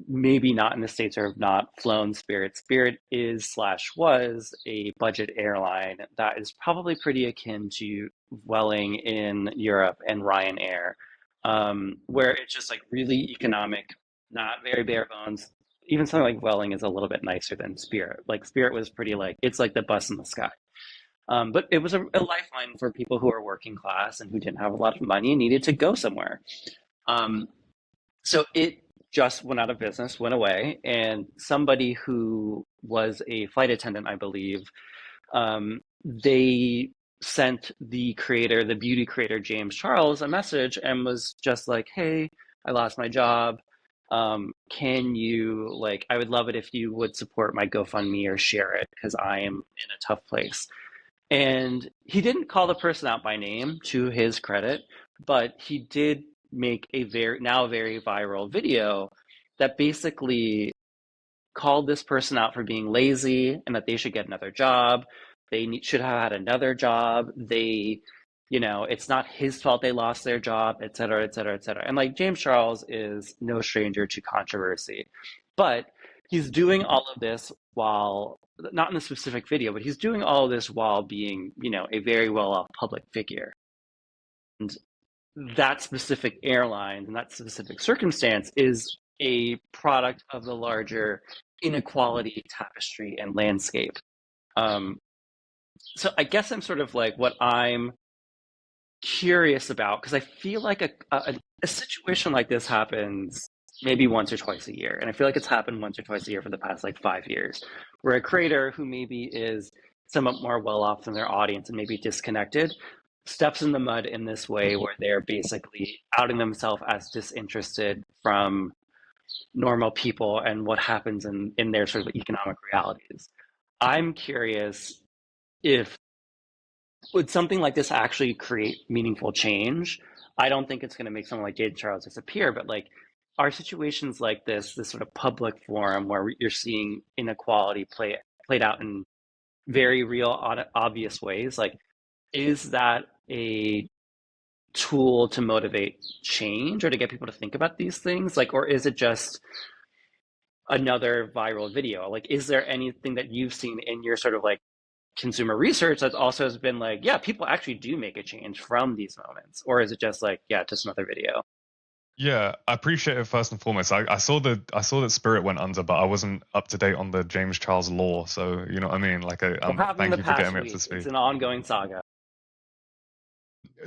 maybe not in the States or have not flown Spirit, Spirit is slash was a budget airline that is probably pretty akin to Welling in Europe and Ryanair, where it's just like really economic, not very bare bones. Even something like Welling is a little bit nicer than Spirit. Like Spirit was pretty like, it's like the bus in the sky. But it was a lifeline for people who are working class and who didn't have a lot of money and needed to go somewhere. Um, so it just went out of business, went away, and somebody who was a flight attendant, I believe, they sent the creator, the beauty creator, James Charles, a message and was just like, hey, I lost my job. Can you, like, I would love it if you would support my GoFundMe or share it because I am in a tough place. And he didn't call the person out by name, to his credit, but he did make a very viral video that basically called this person out for being lazy and that they should get another job. Should have had another job. It's not his fault they lost their job, et cetera, et cetera, et cetera. And like James Charles is no stranger to controversy, but he's doing all of this while not in a specific video, but he's doing all of this while being, a very well off public figure. And that specific airline and that specific circumstance is a product of the larger inequality tapestry and landscape. So I guess I'm sort of like what I'm curious about, because I feel like a situation like this happens maybe once or twice a year. And I feel like it's happened once or twice a year for the past like 5 years, where a creator who maybe is somewhat more well off than their audience and maybe disconnected steps in the mud in this way where they're basically outing themselves as disinterested from normal people and what happens in their sort of economic realities. I'm curious if would something like this actually create meaningful change? I don't think it's going to make someone like Jade Charles disappear, but like, are situations like this sort of public forum where you're seeing inequality played out in very real, obvious ways, like, is that a tool to motivate change or to get people to think about these things? Like, or is it just another viral video? Like, is there anything that you've seen in your sort of like consumer research that also has been like, yeah, people actually do make a change from these moments? Or is it just like, yeah, just another video? Yeah, I appreciate it first and foremost. I saw that Spirit went under, but I wasn't up to date on the James Charles law. So you know what I mean. Like, What happened in thank the you for getting past me up to week? speed. It's an ongoing saga.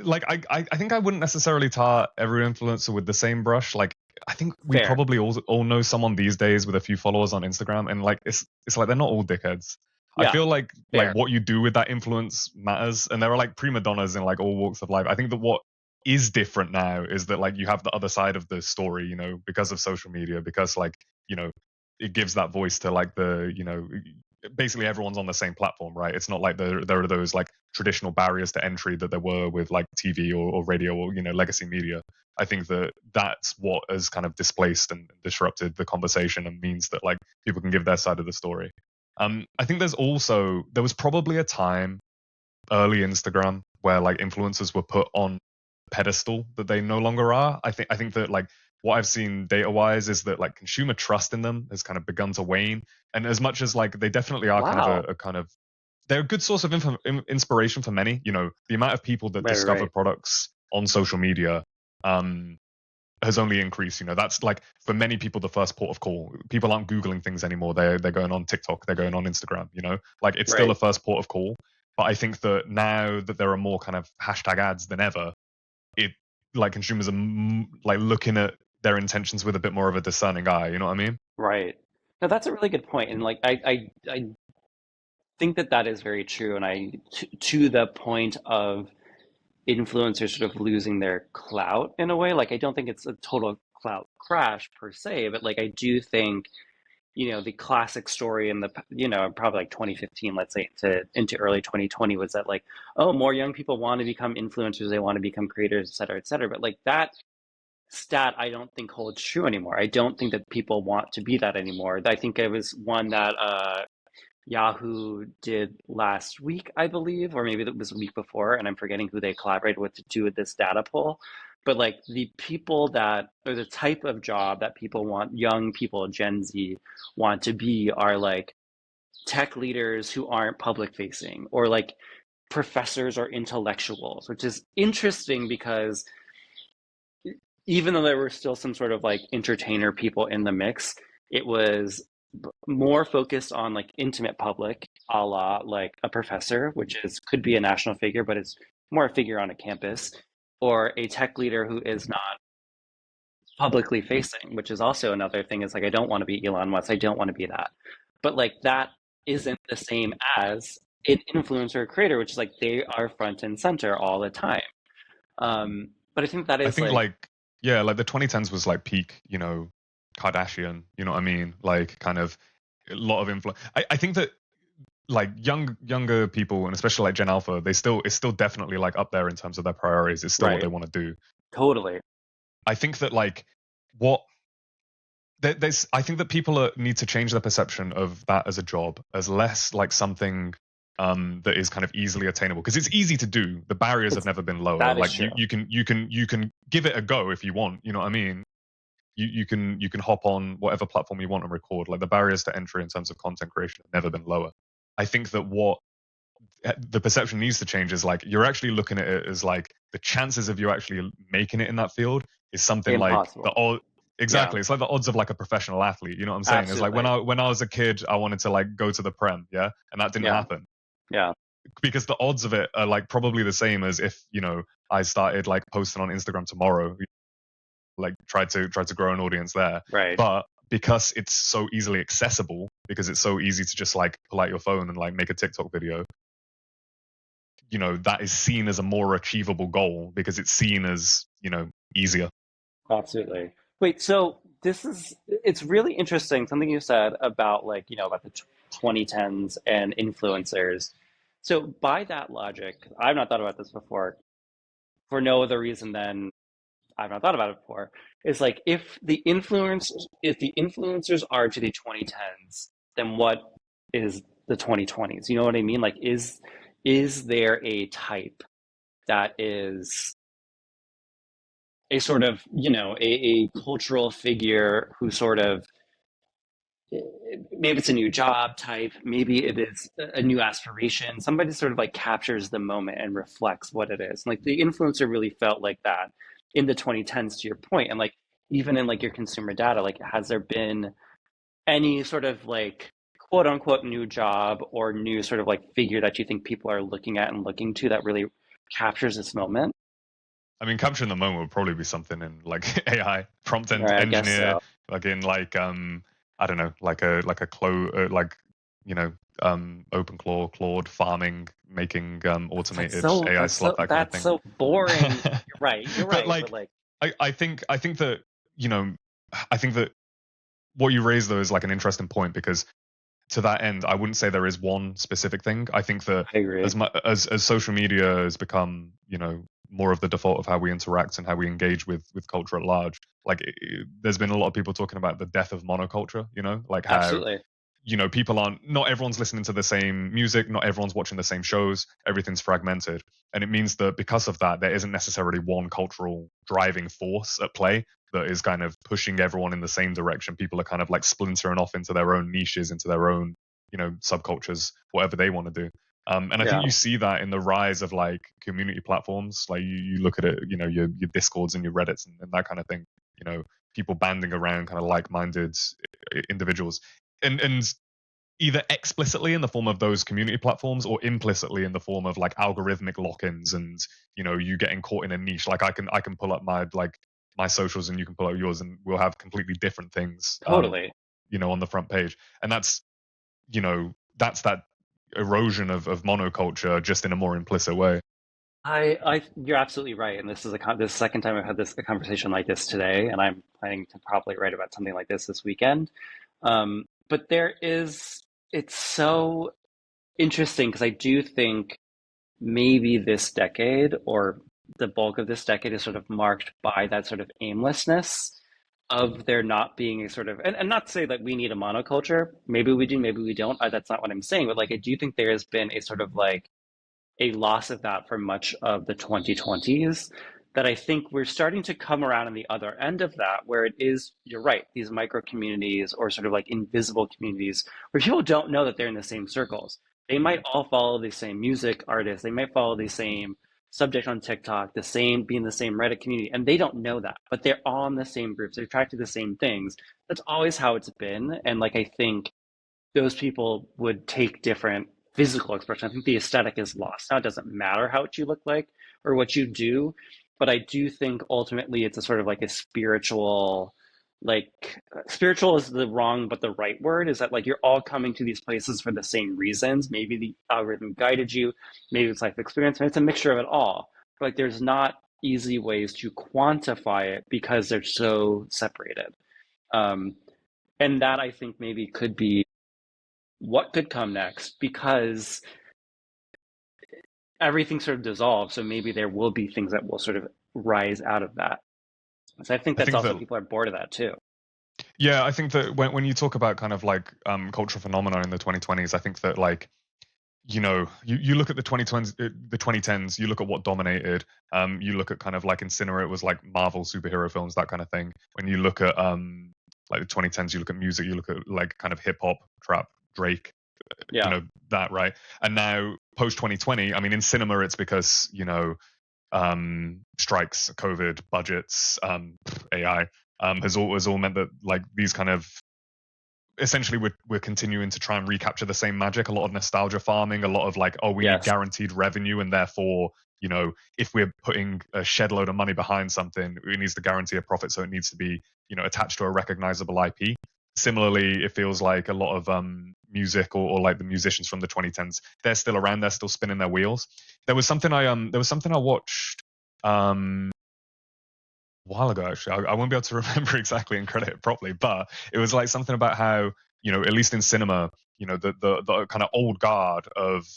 Like, I think I wouldn't necessarily tar every influencer with the same brush. Like, I think we Fair. probably all know someone these days with a few followers on Instagram, and like it's like they're not all dickheads. I Yeah, feel like fair. what you do with that influence matters, and there are like prima donnas in like all walks of life. I think that what is different now is that like you have the other side of the story, because of social media, because like it gives that voice to like basically everyone's on the same platform, right? It's not like there are those like traditional barriers to entry that there were with like TV or radio or legacy media. I think that that's what has kind of displaced and disrupted the conversation and means that like people can give their side of the story. I think there was probably a time early Instagram where like influencers were put on a pedestal that they no longer are. I think that like what I've seen data wise is that like consumer trust in them has kind of begun to wane. And as much as like they definitely are kind Wow. of a kind of they're a good source of inspiration for many. The amount of people that discover Right. products on social media has only increased. That's like for many people the first port of call. People aren't Googling things anymore. They're going on TikTok. They're going on Instagram. Like it's still a Right. first port of call. But I think that now that there are more kind of hashtag ads than ever, it like consumers are like looking at their intentions with a bit more of a discerning eye. You know what I mean? Right. No, that's a really good point. And like, I think that is very true. And to the point of influencers sort of losing their clout in a way, like, I don't think it's a total clout crash per se, but like, I do think, the classic story in the, probably like 2015, let's say into early 2020 was that like, oh, more young people want to become influencers. They want to become creators, et cetera, et cetera. But like that stat, I don't think holds true anymore. I don't think that people want to be that anymore. I think it was one that Yahoo did last week, I believe, or maybe it was the week before, and I'm forgetting who they collaborated with to do this data poll. but like the people that, or the type of job that people want, young people, Gen Z want to be, are like tech leaders who aren't public facing, or like professors or intellectuals, which is interesting because even though there were still some sort of like entertainer people in the mix, it was more focused on like intimate public, a la like a professor, which is could be a national figure, but it's more a figure on a campus, or a tech leader who is not publicly facing, which is also another thing. Is like, I don't want to be Elon Musk, I don't want to be that, but like that isn't the same as an influencer creator, which is like they are front and center all the time. But I think that I is think like, like yeah, like the 2010s was like peak, Kardashian, you know what I mean? Like kind of a lot of influence. I think that like younger people, and especially like Gen Alpha, it's still definitely like up there in terms of their priorities. It's still what right, they want to do. totally, I think that like what there's I think that people need to change their perception of that as a job, as less like something that is kind of easily attainable, because it's easy to do. The barriers have it's, never been lower. that is Like true. you can give it a go if you want. You know what I mean? You can hop on whatever platform you want and record. Like the barriers to entry in terms of content creation have never been lower. I think that what the perception needs to change is like you're actually looking at it as like the chances of you actually making it in that field is something like the Impossible. odd. Yeah, Exactly, it's like the odds of like a professional athlete. You know what I'm saying? It's like absolutely. when I was a kid, I wanted to like go to the Prem, yeah, and that didn't Yeah, happen yeah, because the odds of it are like probably the same as if I started like posting on Instagram tomorrow, like tried to grow an audience there. right. But because it's so easily accessible, because it's so easy to just like pull out your phone and like make a TikTok video, that is seen as a more achievable goal because it's seen as easier. Absolutely. Wait, so it's really interesting, something you said about like, about the 2010s and influencers. So by that logic, I've not thought about this before for no other reason than I've not thought about it before. Is like, if the influencers are to the 2010s, then what is the 2020s? You know what I mean? Like, is there a type that is a sort of, a cultural figure who sort of, maybe it's a new job type, maybe it is a new aspiration, somebody sort of like captures the moment and reflects what it is. Like the influencer really felt like that in the 2010s, to your point. And like, even in like your consumer data, like, has there been any sort of like quote unquote new job or new sort of like figure that you think people are looking at and looking to that really captures this moment? I mean, capturing the moment would probably be something in like AI prompt Right, I guess engineer, so. like in like I don't know, like a like you know open Claude farming, making automated AI slot, that kind of That's thing. so boring. You're But right, but like like, I think that you know I think that what you raised though is like an interesting point, because to that end, I wouldn't say there is one specific thing. I think that I agree. as social media has become, more of the default of how we interact and how we engage with culture at large, like there's been a lot of people talking about the death of monoculture. Like how Absolutely. people aren't, not everyone's listening to the same music, not everyone's watching the same shows, everything's fragmented. And it means that because of that, there isn't necessarily one cultural driving force at play that is kind of pushing everyone in the same direction. People are kind of like splintering off into their own niches, into their own, subcultures, whatever they want to do. And I think Yeah. you see that in the rise of like community platforms. Like you look at it, your Discords and your Reddits and that kind of thing, people banding around kind of like-minded individuals. And either explicitly in the form of those community platforms or implicitly in the form of like algorithmic lock-ins, and you getting caught in a niche. Like I can pull up my socials and you can pull up yours, and we'll have completely different things Totally. on the front page. And that's that erosion of monoculture, just in a more implicit way. You're absolutely right. And this is this second time I've had a conversation like this today, and I'm planning to probably write about something like this weekend. But it's so interesting because I do think maybe this decade, or the bulk of this decade, is sort of marked by that sort of aimlessness of there not being a sort of, and not to say that we need a monoculture. Maybe we do, maybe we don't. That's not what I'm saying. But like, I do think there has been a sort of like a loss of that for much of the 2020s, that I think we're starting to come around on the other end of that, where it is, you're right, these micro communities or sort of like invisible communities where people don't know that they're in the same circles. They might all follow the same music artists, they might follow the same subject on TikTok, the same, be in the same Reddit community, and they don't know that, but they're all in the same groups, they're attracted to the same things. That's always how it's been. And like, I think those people would take different physical expression. I think the aesthetic is lost. Now it doesn't matter how what you look like or what you do, but I do think ultimately it's a sort of like a spiritual, like spiritual is the wrong but the right word, is that like you're all coming to these places for the same reasons. Maybe the algorithm guided you, maybe it's life experience, and it's a mixture of it all. But like there's not easy ways to quantify it because they're so separated. Um, and that I think maybe could be what could come next, because everything sort of dissolves. So maybe there will be things that will sort of rise out of that. So I think I that's think also that people are bored of that too. Yeah, I think that when you talk about kind of like cultural phenomena in the 2020s, I think that like you look at the 2020s, the 2010s, you look at what dominated. You look at kind of like in cinema, it was like Marvel superhero films, that kind of thing. When you look at like the 2010s, you look at music, you look at like kind of hip hop, trap, Drake, Yeah. that, right? And now post 2020, I mean, in cinema, it's because strikes, COVID, budgets, AI has all meant that like these kind of essentially we're continuing to try and recapture the same magic. A lot of nostalgia farming, a lot of like, oh, we need Yes. guaranteed revenue, and therefore, if we're putting a shed load of money behind something, it needs to guarantee a profit, so it needs to be attached to a recognizable IP. Similarly, it feels like a lot of music or like the musicians from the 2010s, they're still around, they're still spinning their wheels. There was something I watched a while ago, actually. I won't be able to remember exactly and credit it properly, but it was like something about how, at least in cinema, the kind of old guard of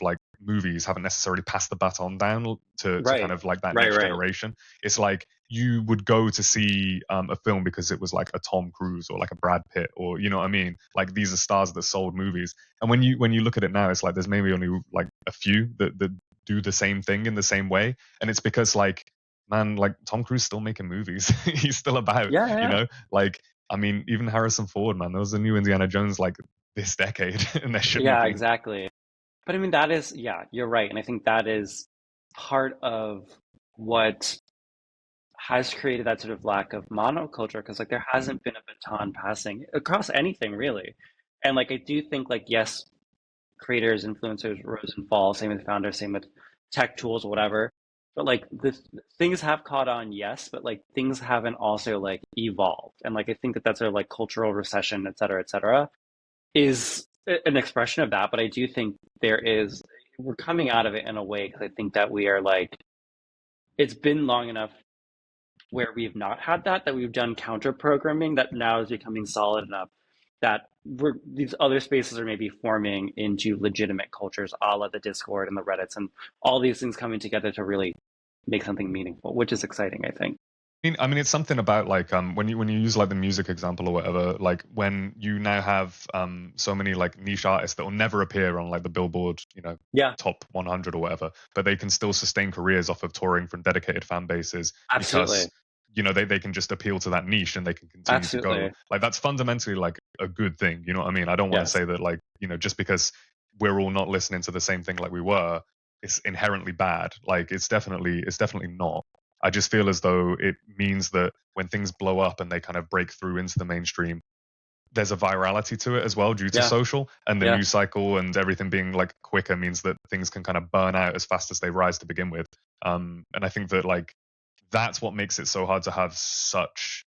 like movies haven't necessarily passed the baton down to kind Right. of like that Right. next Right. generation. It's like you would go to see a film because it was like a Tom Cruise or like a Brad Pitt, or you know what I mean? Like these are stars that sold movies. And when you look at it now, it's like there's maybe only like a few that do the same thing in the same way. And it's because like, man, like Tom Cruise still making movies. He's still about, Yeah. Yeah. like, I mean, even Harrison Ford, man, there was a new Indiana Jones like this decade, and there shouldn't Yeah. be. Exactly. But I mean, that is, yeah, you're right. And I think that is part of what has created that sort of lack of monoculture, because like there hasn't been a baton passing across anything really. And like I do think like, yes, creators, influencers rose and fall, same with founders, same with tech tools, whatever. But like the things have caught on, yes, but like things haven't also like evolved. And like I think that that's sort of like cultural recession, et cetera, is an expression of that. But I do think we're coming out of it in a way, because I think that we are like, it's been long enough where we've not had that we've done counter programming that now is becoming solid enough that these other spaces are maybe forming into legitimate cultures, a la the Discord and the Reddits, and all these things coming together to really make something meaningful, which is exciting, I think. I mean, it's something about like when you use like the music example or whatever, like when you now have so many like niche artists that will never appear on like the Billboard, Yeah, top 100 or whatever, but they can still sustain careers off of touring from dedicated fan bases because absolutely. they can just appeal to that niche and they can continue to go. Absolutely. Like that's fundamentally like a good thing. You know what I mean? I don't want to Yes. say that like, just because we're all not listening to the same thing like we were, it's inherently bad. Like it's definitely not. I just feel as though it means that when things blow up and they kind of break through into the mainstream, there's a virality to it as well due to Yeah. social, and the Yeah. news cycle and everything being like quicker means that things can kind of burn out as fast as they rise to begin with. And I think that like that's what makes it so hard to have such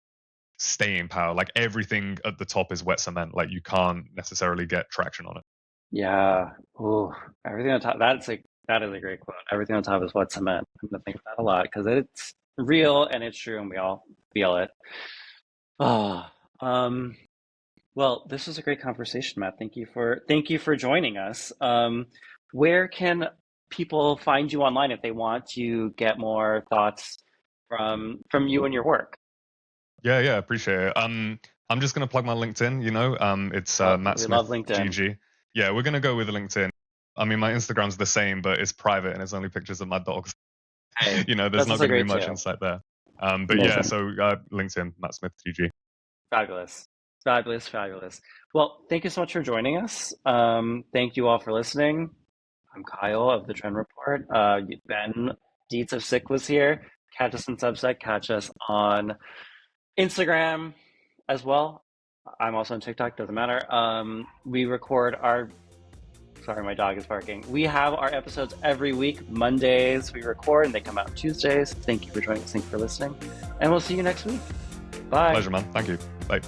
staying power. Like everything at the top is wet cement. Like you can't necessarily get traction on it. Yeah. Oh, everything on top. That is a great quote. Everything on top is what cement. I'm gonna think of that a lot because it's real and it's true, and we all feel it. Oh, well, this was a great conversation, Matt. Thank you for joining us. Where can people find you online if they want to get more thoughts from you and your work? Yeah, appreciate it. I'm just gonna plug my LinkedIn. It's Oh, Matt we Smith love LinkedIn. GG. Yeah, we're gonna go with LinkedIn. I mean, my Instagram's the same, but it's private and it's only pictures of my dogs. Hey, you know, there's that's not also going to be great much too. insight there. But yeah, Amazing. so LinkedIn, Matt Smith, GG. Fabulous. Fabulous, fabulous. Well, thank you so much for joining us. Thank you all for listening. I'm Kyle of the Trend Report. Ben Deeds of Sick was here. Catch us on Substack. Catch us on Instagram as well. I'm also on TikTok. Doesn't matter. We record our. Sorry, my dog is barking. We have our episodes every week. Mondays we record, and they come out Tuesdays. Thank you for joining us. Thank you for listening, and we'll see you next week. Bye. Pleasure, man. Thank you. Bye.